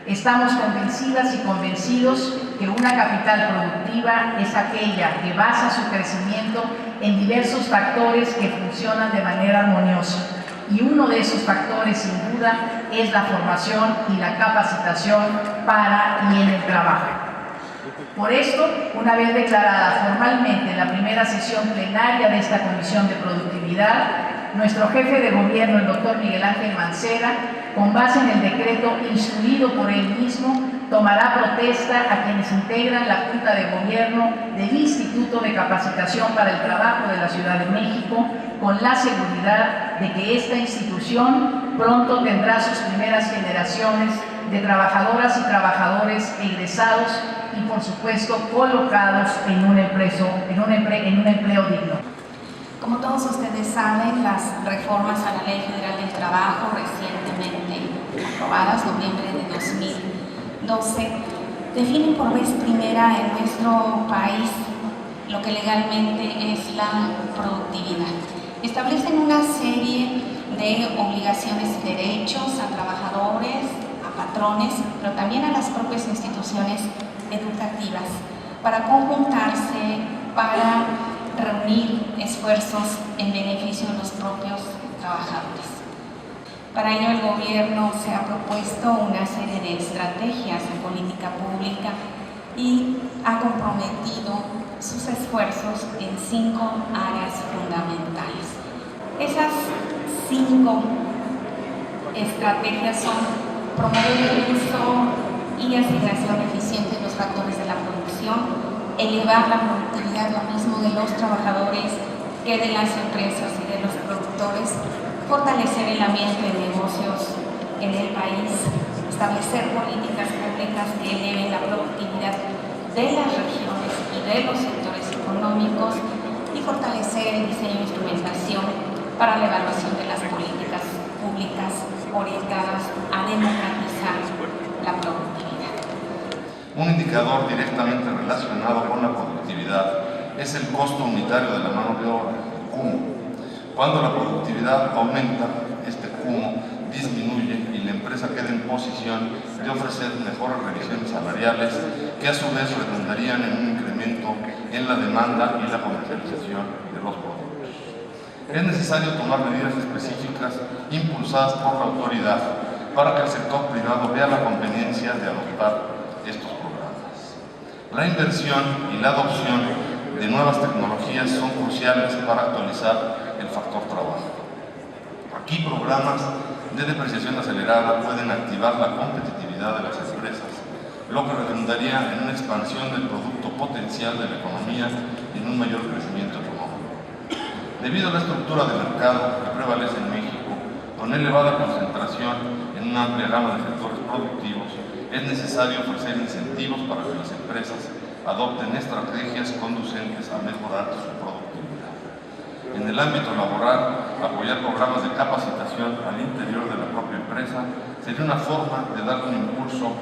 Estamos convencidas y convencidos que una capital productiva es aquella que basa su crecimiento en diversos factores que funcionan de manera armoniosa. Y uno de esos factores, sin duda, es la formación y la capacitación para y en el trabajo. Por esto, una vez declarada formalmente en la primera sesión plenaria de esta Comisión de Productividad, nuestro jefe de gobierno, el doctor Miguel Ángel Mancera, con base en el decreto instruido por él mismo, tomará protesta a quienes integran la Junta de Gobierno del Instituto de Capacitación para el Trabajo de la Ciudad de México, con la seguridad de que esta institución pronto tendrá sus primeras generaciones de trabajadoras y trabajadores egresados y, por supuesto, colocados en un empleo digno. Como todos ustedes saben, las reformas a la Ley Federal del Trabajo recientemente aprobadas, noviembre de 2012, definen por vez primera en nuestro país lo que legalmente es la productividad. Establecen una serie de obligaciones y derechos a trabajadores, a patrones, pero también a las propias instituciones educativas para conjuntarse, para reunir esfuerzos en beneficio de los propios trabajadores. Para ello el gobierno se ha propuesto una serie de estrategias de política pública y ha comprometido sus esfuerzos en 5 áreas fundamentales. Esas 5 estrategias son promover el uso y asignación eficiente de los factores de la producción, elevar la productividad, lo mismo de los trabajadores que de las empresas y de los productores, fortalecer el ambiente de negocios en el país, establecer políticas públicas que eleven la productividad de las regiones y de los sectores económicos y fortalecer el diseño e instrumentación para la evaluación de las políticas públicas orientadas a democratizar la productividad. Un indicador directamente relacionado con la productividad es el costo unitario de la mano de obra, el CUMO. Cuando la productividad aumenta, este CUMO disminuye y la empresa queda en posición de ofrecer mejores revisiones salariales que a su vez redundarían en un incremento en la demanda y la comercialización de los productos. Es necesario tomar medidas específicas impulsadas por la autoridad para que el sector privado vea la conveniencia de adoptar estos programas. La inversión y la adopción de nuevas tecnologías son cruciales para actualizar el factor trabajo. Aquí programas de depreciación acelerada pueden activar la competitividad de las empresas, lo que redundaría en una expansión del producto potencial de la economía y en un mayor crecimiento económico. Debido a la estructura de mercado que prevalece en México, con elevada concentración en una amplia gama de sectores productivos, es necesario ofrecer incentivos para que las empresas adopten estrategias conducentes a mejorar su productividad. En el ámbito laboral, apoyar programas de capacitación al interior de la propia empresa sería una forma de dar un impulso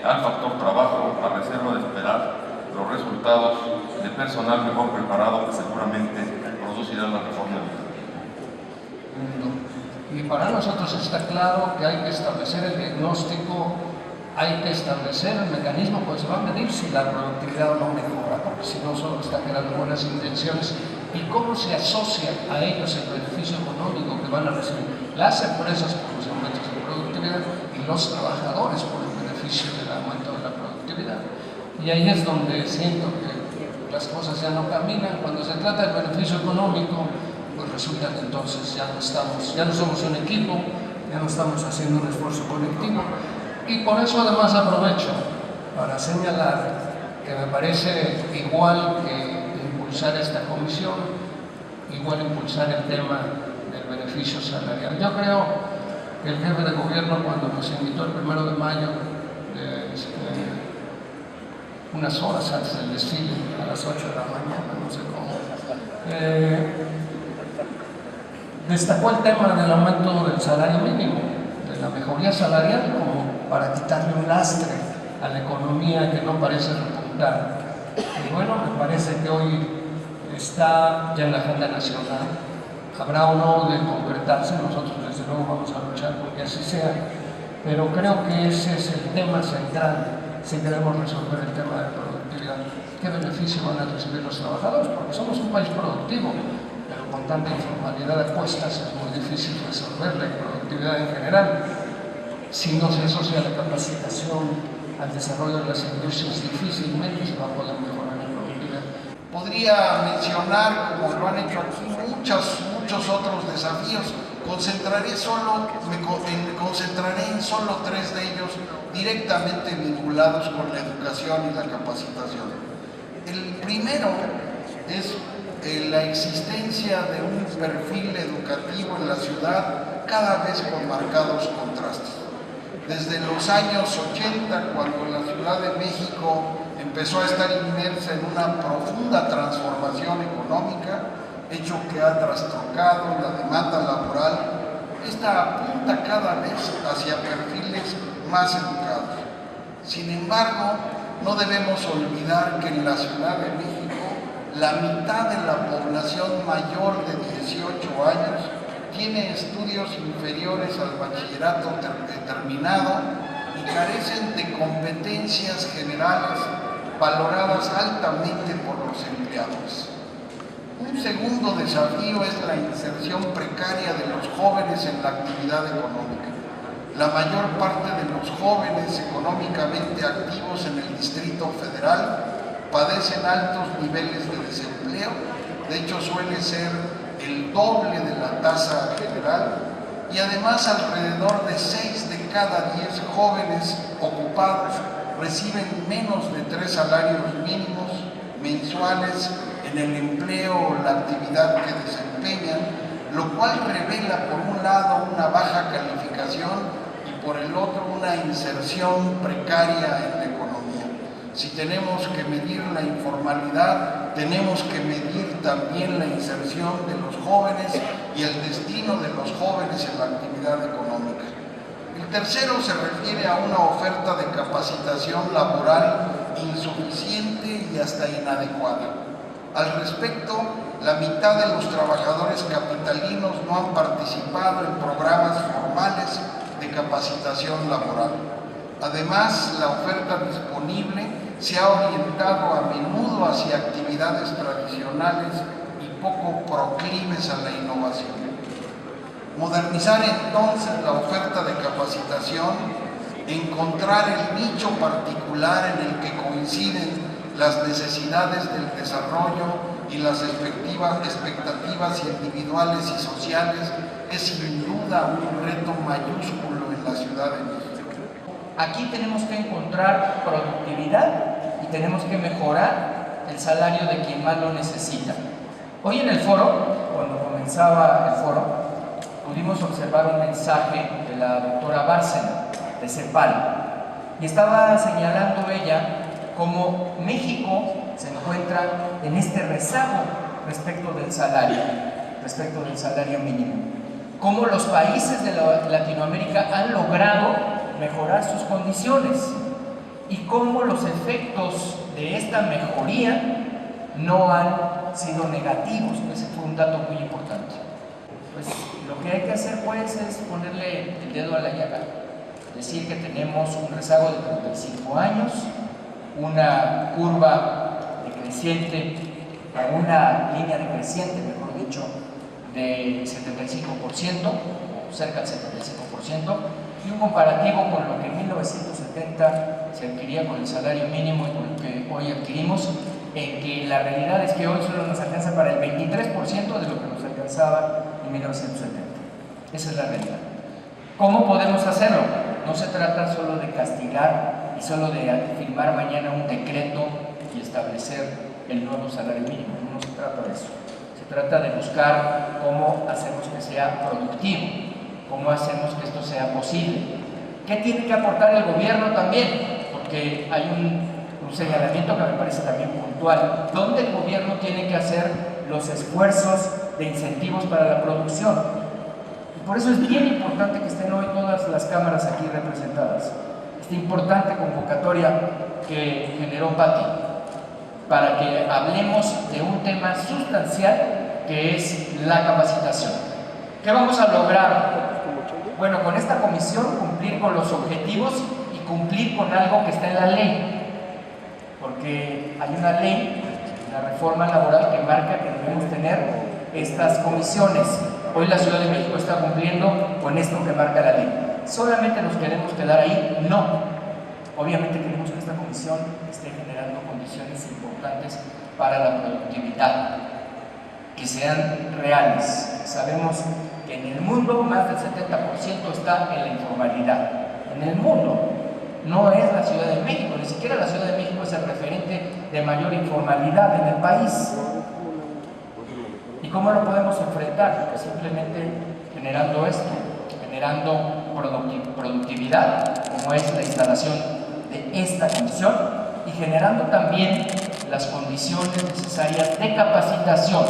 al factor trabajo a reserva de esperar los resultados de personal mejor preparado que seguramente producirá la reforma educativa. Y para nosotros está claro que hay que establecer el diagnóstico, hay que establecer el mecanismo, pues se va a medir si la productividad no mejora, porque si no solo está creando buenas intenciones, y cómo se asocia a ellos el beneficio económico que van a recibir las empresas por los aumentos de productividad y los trabajadores por el beneficio del aumento de la productividad. Y ahí es donde siento que las cosas ya no caminan. Cuando se trata del beneficio económico, pues resulta que entonces ya no somos un equipo, ya no estamos haciendo un esfuerzo colectivo. Y por eso además aprovecho para señalar que me parece igual que impulsar esta comisión, igual impulsar el tema del beneficio salarial. Yo creo que el jefe de gobierno, cuando nos invitó el 1 de mayo, unas horas antes del desfile, a las 8 de la mañana, no sé cómo, Destacó el tema del aumento del salario mínimo, de la mejoría salarial, como para quitarle un lastre a la economía que no parece repuntar. Y bueno, me parece que hoy está ya en la agenda nacional. Habrá o no de concretarse, nosotros desde luego vamos a luchar porque así sea, pero creo que ese es el tema central si queremos resolver el tema de la productividad. ¿Qué beneficio van a recibir los trabajadores? Porque somos un país productivo, pero con tanta informalidad de puestas es muy difícil resolver la productividad en general. Si no se asocia la capacitación al desarrollo de las industrias, difícilmente se va a poder mejorar la productividad. Podría mencionar, como lo han hecho aquí, muchos otros desafíos. Me concentraré en solo 3 de ellos directamente vinculados con la educación y la capacitación. El primero es la existencia de un perfil educativo en la ciudad cada vez con marcados contrastes. Desde los años 80, cuando la Ciudad de México empezó a estar inmersa en una profunda transformación económica, hecho que ha trastocado la demanda laboral, esta apunta cada vez hacia perfiles más educados. Sin embargo, no debemos olvidar que en la Ciudad de México la mitad de la población mayor de 18 años tiene estudios inferiores al bachillerato terminado y carecen de competencias generales valoradas altamente por los empleadores. Un segundo desafío es la inserción precaria de los jóvenes en la actividad económica. La mayor parte de los jóvenes económicamente activos en el Distrito Federal padecen altos niveles de desempleo, de hecho suele ser el doble de la tasa general, y además alrededor de 6 de cada 10 jóvenes ocupados reciben menos de 3 salarios mínimos mensuales en el empleo o la actividad que desempeñan, lo cual revela por un lado una baja calificación y por el otro una inserción precaria en la economía. Si tenemos que medir la informalidad, tenemos que medir también la inserción de los jóvenes y el destino de los jóvenes en la actividad económica. El tercero se refiere a una oferta de capacitación laboral insuficiente y hasta inadecuada. Al respecto, la mitad de los trabajadores capitalinos no han participado en programas formales de capacitación laboral. Además, la oferta disponible se ha orientado a menudo hacia actividades tradicionales y poco proclives a la innovación. Modernizar entonces la oferta de capacitación, encontrar el nicho particular en el que coinciden las necesidades del desarrollo y las expectativas individuales y sociales es sin duda un reto mayúsculo en la Ciudad de México. Aquí tenemos que encontrar productividad y tenemos que mejorar el salario de quien más lo necesita. Hoy en el foro, cuando comenzaba el foro, pudimos observar un mensaje de la doctora Bárcena de CEPAL y estaba señalando ella cómo México se encuentra en este rezago respecto del salario mínimo. Cómo los países de Latinoamérica han logrado mejorar sus condiciones y cómo los efectos de esta mejoría no han sido negativos. Ese fue un dato muy importante. Pues lo que hay que hacer pues es ponerle el dedo a la llaga, decir que tenemos un rezago de 35 años, una curva decreciente, o una línea decreciente, mejor dicho, de 75%, o cerca del 75%, y un comparativo con lo que en 1970 se adquiría con el salario mínimo y con lo que hoy adquirimos, en que la realidad es que hoy solo nos alcanza para el 23% de lo que nos alcanzaba en 1970. Esa es la realidad. ¿Cómo podemos hacerlo? No se trata solo de castigar y solo de firmar mañana un decreto y establecer el nuevo salario mínimo. No se trata de eso. Se trata de buscar cómo hacemos que sea productivo, cómo hacemos que esto sea posible. ¿Qué tiene que aportar el gobierno también? Porque hay un señalamiento que me parece también puntual, donde el gobierno tiene que hacer los esfuerzos de incentivos para la producción. Y por eso es bien importante que estén hoy todas las cámaras aquí representadas. Esta importante convocatoria que generó Patti, para que hablemos de un tema sustancial que es la capacitación. ¿Qué vamos a lograr? Bueno, con esta comisión cumplir con los objetivos y cumplir con algo que está en la ley, porque hay una ley, la reforma laboral, que marca que debemos tener estas comisiones. Hoy la Ciudad de México está cumpliendo con esto que marca la ley. ¿Solamente nos queremos quedar ahí? No. Obviamente queremos que esta comisión esté generando condiciones importantes para la productividad, que sean reales. Sabemos que en el mundo más del 70% está en la informalidad. En el mundo, no es la Ciudad de México, ni siquiera la Ciudad de México es el referente de mayor informalidad en el país. ¿Y cómo lo podemos enfrentar? Pues simplemente generando esto, generando productividad, como es la instalación de esta comisión, y generando también las condiciones necesarias de capacitación